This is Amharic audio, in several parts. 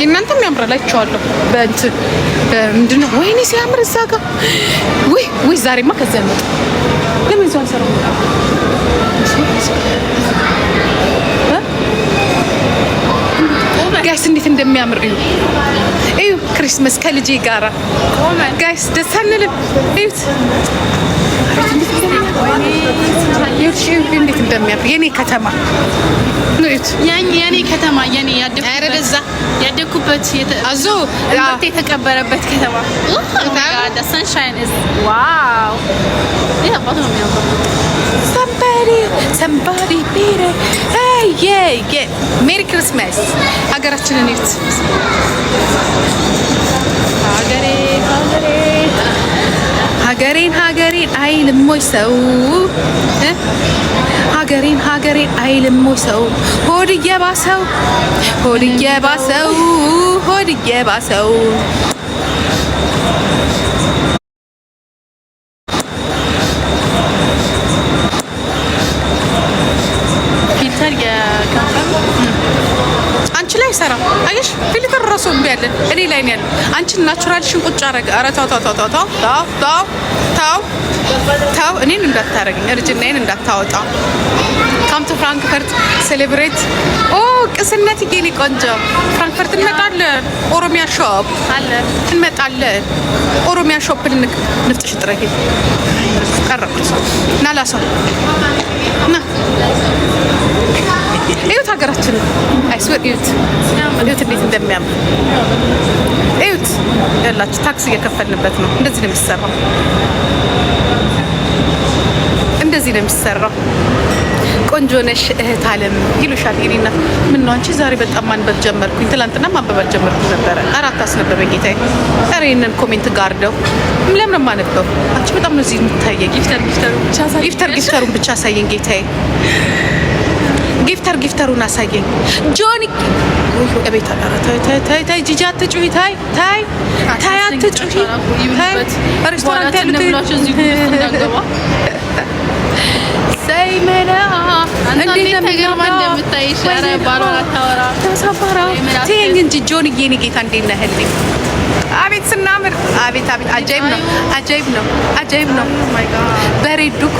እናንተም ያምራላችኋለሁ በእንትን ምንድነው ወይኔ ሲያምር እዛ ጋር ወይ ዛሬማ ከዛ ነው ለምን ዞን ሰራው ጋይስ እንዴት እንደሚያምር እዩ ክሪስማስ ከልጄ ጋራ ጋይስ ደስ አንልም እዩት እንዴት እንደሚያምር የኔ ከተማ እዩት የኔ ከተማ የኔ ያደኩበት አዞ የተቀበረበት ከተማ the sunshine is wow somebody beat it hey yeah merry christmas ሀገራችንን እዩት ሀገሬን አይልም ወይ ሰው ሀገሬን አይልም ወይ ሰው ሆድ እየባሰው አንቺ ላይ ሰራ አየሽ ፊልተር ራሱ ቢያለን እኔ ላይ ነው ያለው አንቺ ናቹራልሽን ቁጭ አረጋ ኧረ ታው እኔን እንዳታረግኝ እርጅናዬን እንዳታወጣ ካም ቱ ፍራንክፈርት ሴሌብሬት ቅስነት ይገኝ ቆንጆ ፍራንክፈርት እንመጣለን ኦሮሚያ ሾፕ አለ እንመጣለን ኦሮሚያ ሾፕ ንፍጥሽ ጥረጊ ቀረብኩት ናላሰው ና እዩት ሀገራችን አይስወር እዩት እንዴት እንደሚያምር እዩት ያላችሁ ታክስ እየከፈልንበት ነው እንደዚህ ነው የሚሰራው ቆንጆ ነሽ እህት አለም ይሉሻል የኔና ምን ነው አንቺ ዛሬ በጣም ማንበብ ጀመርኩኝ ትላንትና ማንበብ ጀመርኩኝ ነበር አራት አስነበበኝ ጌታዬ ኧረ ይሄንን ኮሜንት ጋርደው ለምን ማነበው አንቺ በጣም ነው እዚህ የምታየኝ ጊፍተሩን ብቻ አሳየኝ ጌታዬ ጊፍተሩን አሳየኝ ጆኒ እቤት አላራ ታይ ጂጂ አትጩሂ ታይ አትጩሂ ታይ ሬስቶራንት ያሉት ሰይመና እንዴት ተገርማ እንደምታይሽ ኧረ ባሏን አታወራ ተሰባራ ትይኝ እንጂ ጆኒ የኔ ጌታ እንዴት ነህ ህልኝ አቤት ስናምር አቤት አጃይብ ነው ማይ ጋድ በሬዱኮ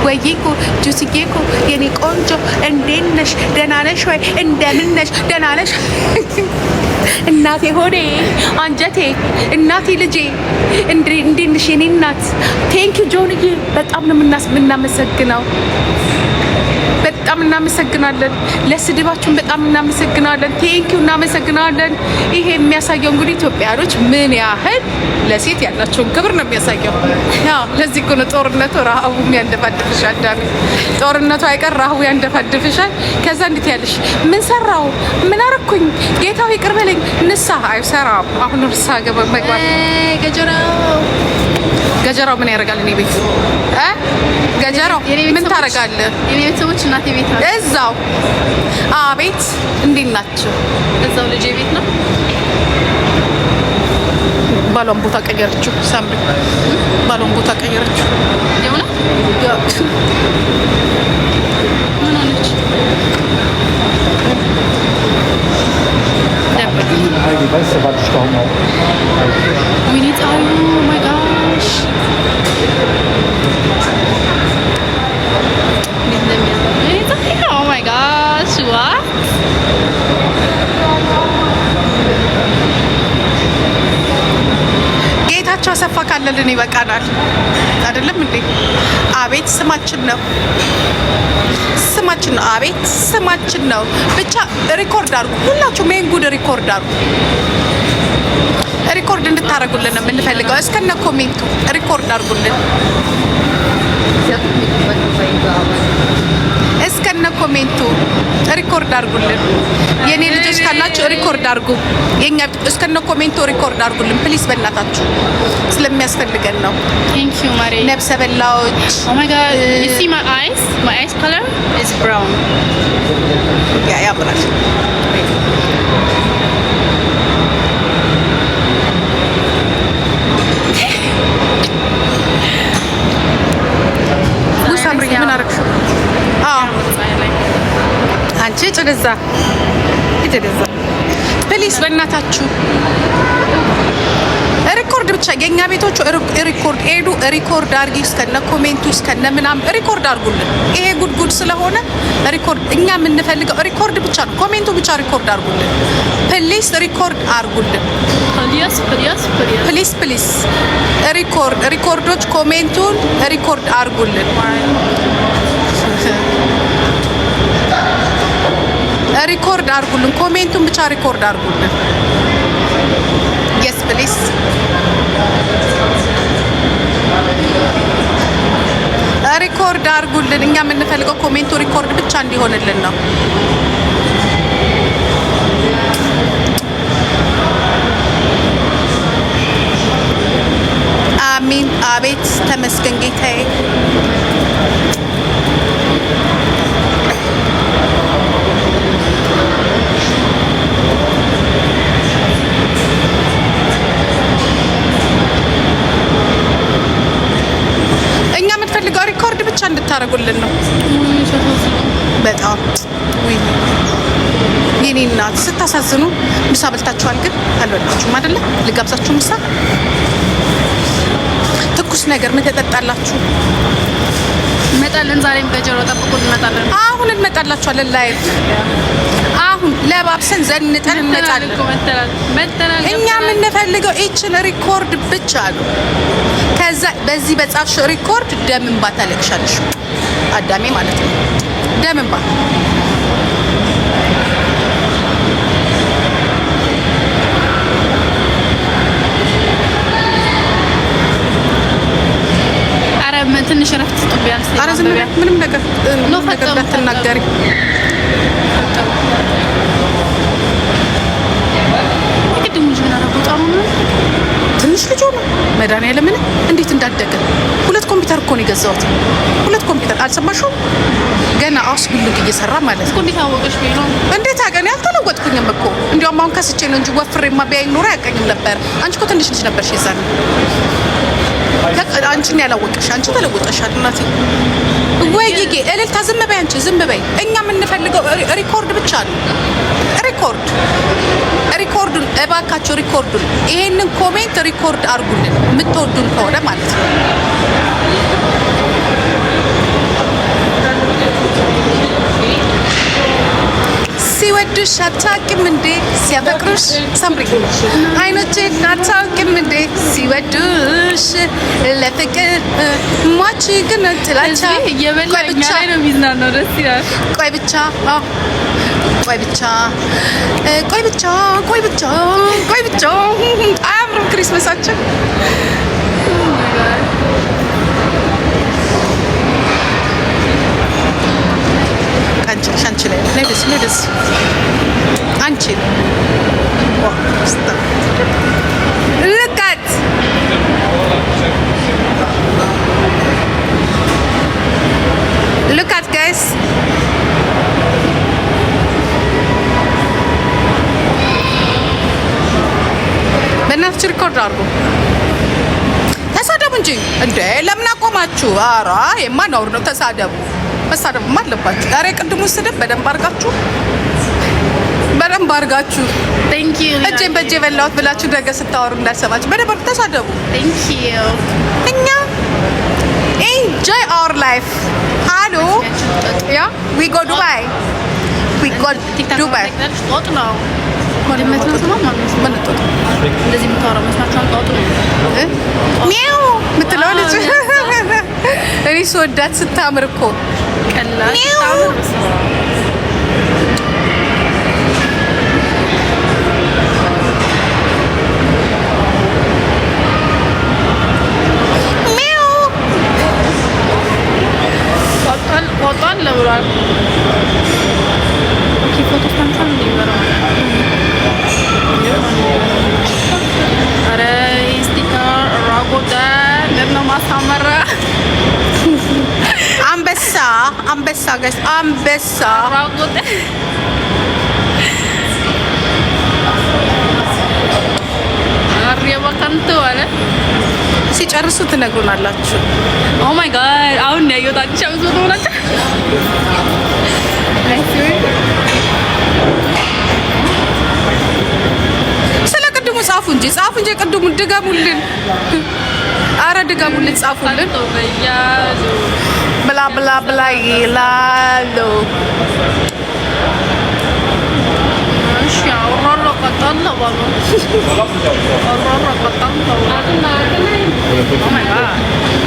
ወይኮ ጁስዬኮ የኔ ቆንጆ እንዴት ነሽ ደህና ነሽ ወይ እንደምን ነሽ ደህና ነሽ እናቴ ሆዴ አንጀቴ እናቴ ልጄ እንዴት ነሽ የኔ እናት ቴንክ ዩ ጆንዬ በጣም ነው የምናመሰግነው በጣም እናመሰግናለን ለስድባችሁን በጣም እናመሰግናለን ቴንኪው እናመሰግናለን ይሄ የሚያሳየው እንግዲህ ኢትዮጵያኖች ምን ያህል ለሴት ያላቸውን ክብር ነው የሚያሳየው ያው ለዚህ እኮ ነው ጦርነቱ ረሃቡ ያንደፋድፍሻል ዳሚ ጦርነቱ አይቀር ረሃቡ ያንደፋድፍሻል ከዛ እንዴት ያለሽ ምን ሰራው ምን አረኩኝ ጌታው ይቅር በለኝ ንስሐ አይሰራም አሁን ንስሐ መግባት ገጀራው ምን ያደርጋል እኔ ቤት ገጀራው ምን ታረጋለህ የኔ ቤተሰቦች እናቴ ቤት ነው እዛው አቤት እንዴት ናቸው እዛው ልጄ ቤት ነው ባሏን ቦታ ቀየረችው ሳምሪ ባሏን ቦታ ቀየረችው የሆነ ምን ሆነች we need to oh my gosh oh my gosh what ጌታቸው አሰፋ ካለልን ይበቃናል አይደለም እንዴ አቤት ስማችን ነው አቤት ስማችን ነው ብቻ ሪኮርድ አድርጉ ሁላችሁም ይሄን ጉድ ሪኮርድ አድርጉ ሪኮርድ እንድታረጉልን ነው የምንፈልገው እስከነ ኮሜንቱ ሪኮርድ አድርጉልን እስከነ ኮሜንቱ ሪኮርድ አድርጉልን የኔ ልጆች ካላችሁ ሪኮርድ አድርጉ የኛ እስከነ ኮሜንቱ ሪኮርድ አድርጉልን ፕሊዝ በእናታችሁ ስለሚያስፈልገን ነው thank you ማሪ ነብሰ በላዎች oh my god you see my eyes color is brown ያምራል ሳምሪ ምን አረግሽ አንቺ ጭልዛ ፕሊስ በእናታችሁ ሪኮርድ ብቻ የኛ ቤቶቹ ሪኮርድ ኤዱ ሪኮርድ አርጊ እስከነ ኮሜንቱ እስከነ ምናምን ሪኮርድ አርጉልን። ይሄ ጉድ ስለሆነ ሪኮርድ እኛ የምንፈልገው ሪኮርድ ብቻ ነው። ኮሜንቱ ብቻ ሪኮርድ አርጉልን ፕሊስ፣ ሪኮርድ አርጉልን ፕሊስ። ሪኮርዶች ኮሜንቱን ሪኮርድ አርጉልን። ሪኮርድ አርጉልን፣ ኮሜንቱን ብቻ ሪኮርድ አርጉልን። የስ ፕሊስ። ሪኮርድ አርጉልን። እኛ የምንፈልገው ኮሜንቱ ሪኮርድ ብቻ እንዲሆንልን ነው። አሚን። አቤት ተመስገን ጌታዬ። ሪኮርድ ብቻ እንድታረጉልን ነው። በጣም ወይ የኔ እናት ስታሳዝኑ። ምሳ በልታችኋል ግን አልበላችሁም አይደለ? ልጋብዛችሁ ምሳ። ትኩስ ነገር ምን ተጠጣላችሁ? እንመጣለን። ዛሬም በጀሮ ጠብቁን፣ እንመጣለን። አሁን እንመጣላችኋለን። ላይቭ አሁን ለባብሰን ዘንጠን እንመጣለን። እኛ የምንፈልገው ይችን ሪኮርድ ብቻ ነው። ከዛ በዚህ በጻፍሽ ሪኮርድ ደም እንባ ታለቅሻለሽ። አዳሜ ማለት ነው። ደም እንባ ትንሽ ረፍት ጥቢያንስ አረ ዝም ብለህ ምንም ነገር እንዳትናገሪ። ትንሽ ልጅ ሆነ መድኃኒዓለምን እንዴት እንዳደገ። 2 ኮምፒውተር እኮ ነው የገዛሁት። 2 ኮምፒውተር አልሰማሽውም? ገና አውስቢልግ እየሰራ ማለት ነው። እንዴት አወቀሽ? ነው እንዴት አገኘ? አልተለወጥኩኝም እኮ እንዲያውም አሁን ከስቼ ነው እንጂ ወፍሬማ ቢያይ ኖሮ አያውቀኝም ነበር። አንቺ እኮ ትንሽ ልጅ ነበርሽ የዛኔ። አንቺን ያላወቀሽ አንቺ ተለወጠሻል እናቴ። ወይዬ እልልታ ዝም በይ አንቺ ዝም በይ። እኛ የምንፈልገው ሪኮርድ ብቻ ነው። ሪኮርዱን እባካችሁ ሪኮርዱን፣ ይሄንን ኮሜንት ሪኮርድ አርጉልን የምትወዱን ከሆነ ማለት ነው። ሲወዱሽ አታውቂም እንዴ ሲያፈቅሩሽ ሳምሪ አይኖቼን አታውቂም እንዴ ሲወዱሽ ለፍቅር ሟች ግን ጥላቻ። ቆይ ብቻ ነው የሚዝናናው። ደስ ይላል። ቆይ ብቻ ቆይ ብቻ ቆይ ብቻ ቆይ ብቻ ቆይ ብቻ አያምርም ክሪስመሳችን? አንቺ ላይ ለደስ አንቺ ልቃት ልቃት ጋይስ በእናትሽ ሪኮርድ አድርጉ። ተሳደቡ እንጂ እንዴ ለምን አቆማችሁ? ኧረ የማናውር ነው። ተሳደቡ። መሳደብማ አለባችሁ። ዛሬ ቅድሙን ስድብ በደንብ አድርጋችሁ እጄን በእጄ በላሁት ብላችሁ ነገ ስታወሩ እንዳሰባችሁ በደንብ ተሳደቡ። እኛ enjoy our life. ሃሎ ያ we go Dubai. እንደዚህ የምታወራው መስማችኋል? ጧጡ ሚያው የምትለው ልጅ እኔ ስወዳት ስታምር እኮ ቀላል ቆጣል ለብሏል። ኦኬ ፎቶ ስታንሳል እንዲበራው አረ ስቲከር ራጎዳ ለምን ማሳመራ አንበሳ ጋይስ አንበሳ ራጎዳ አሪያ ከንቱ አለ ሲጨርሱ ትነግሩናላችሁ። ኦ ማይ ጋድ አሁን ያየሁት አዲስ አበባ ሆነች። ጻፉ እንጂ ቅድሙን ድገሙልን። አረ ድገሙልን፣ ጻፉልን። ብላ ብላ ብላ ይላሉ። እሺ አውራራ ቀጣለ ባሉ አውራራ ቀጣለ ኦ ማይ ጋድ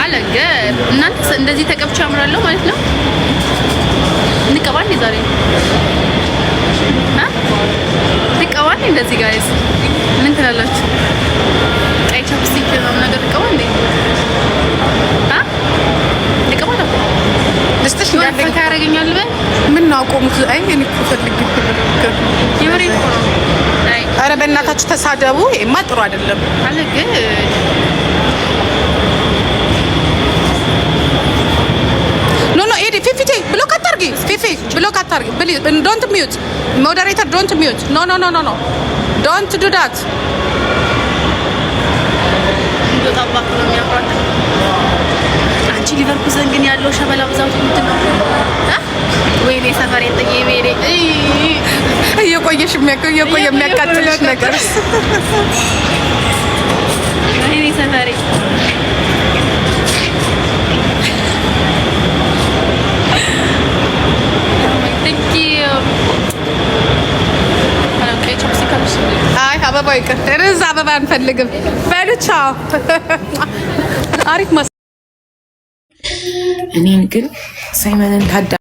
አለገ። እናንተ እንደዚህ ተቀብቻ አምራለሁ ማለት ነው። እንቀባል ዛሬ ትቀባል እንደዚህ ጋይስ ምን ትላላችሁ? ቀይ ቻፕስቲክ ነው ነገር ትቀባል እንዴ? ትቀባል አቆ ደስተሽ እንዳደረገ ያረጋኛል በል ምን ነው አቆሙት? አይ እኔ እኮ ፈልግ ይወሬ እኮ ነው። አይ ኧረ በእናታችሁ ተሳደቡ። ይሄማ ጥሩ አይደለም አለ ግን ኖ ኤዲ ፊፊቴ ብሎክ አታርጊ። ፊፊ ብሎክ አታርጊ ፕሊዝ። ዶንት ሚዩት ሞዴሬተር ዶንት ሚዩት። ኖ ኖ ኖ ኖ ኖ ዶንት ዱ ዳት። እንደታባክ ነው የሚያምራክ። አንቺ ሊቨርኩዘን ግን ያለው ሸበላ ብዛቱ ምንድን ነው? ወይኔ ሰፈሬ ጥዬ ቤሬ እየቆየሽ የሚያቃጥልሽ ነገር ወይኔ ሰፈሬ አይ አበባ ይቅር፣ ርዝ አበባ አንፈልግም። በልቻ አሪፍ እኔን ግን ሳይመንን ታዳ